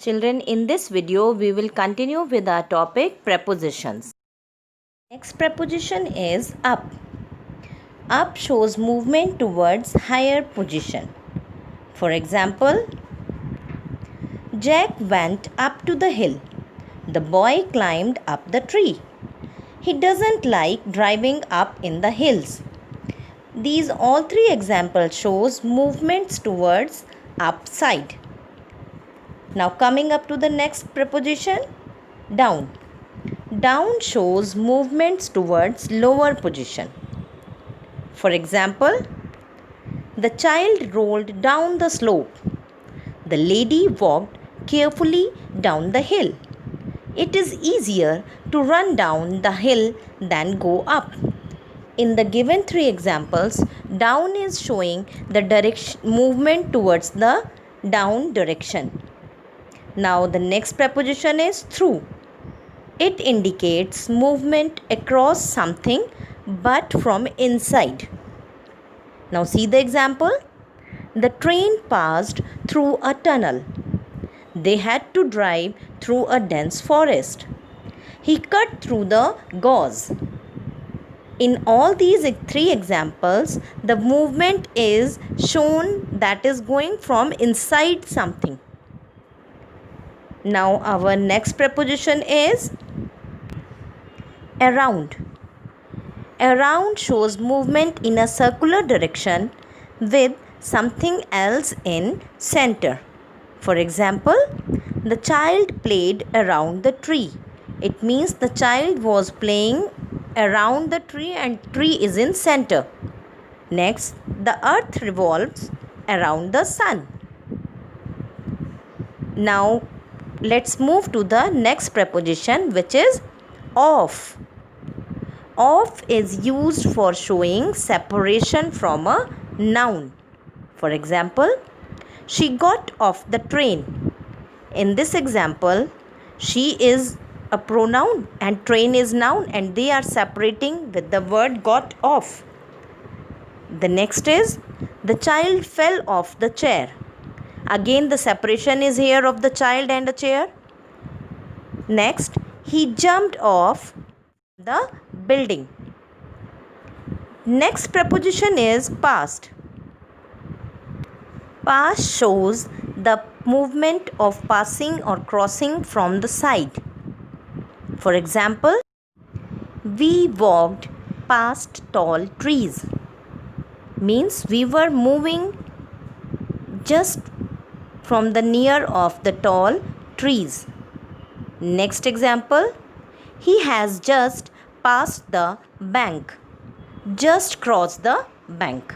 Children, in this video, we will continue with our topic prepositions. Next preposition is up. Up shows movement towards higher position. For example, Jack went up to the hill. The boy climbed up the tree. He doesn't like driving up in the hills. These all three examples shows movements towards upside. Now coming up to the next preposition, down. Down shows movements towards lower position. For example, the child rolled down the slope. The lady walked carefully down the hill. It is easier to run down the hill than go up. In the given three examples, down is showing the direction movement towards the down direction. Now the next preposition is through. It indicates movement across something but from inside. Now see the example. The train passed through a tunnel. They had to drive through a dense forest. He cut through the gauze. In all these three examples, the movement is shown that is going from inside something. Now our next preposition is around. Around shows movement in a circular direction with something else in center. For example, the child played around the tree. It means the child was playing around the tree and tree is in center. Next, the earth revolves around the sun. Now let's move to the next preposition, which is off. Off is used for showing separation from a noun. For example, she got off the train. In this example, she is a pronoun and train is noun, and they are separating with the word got off. The next is the child fell off the chair. Again, the separation is here of the child and a chair. Next, he jumped off the building. Next preposition is past. Past shows the movement of passing or crossing from the side. For example, we walked past tall trees. Means we were moving just from the near of the tall trees. Next example, he has just passed the bank. Just crossed the bank.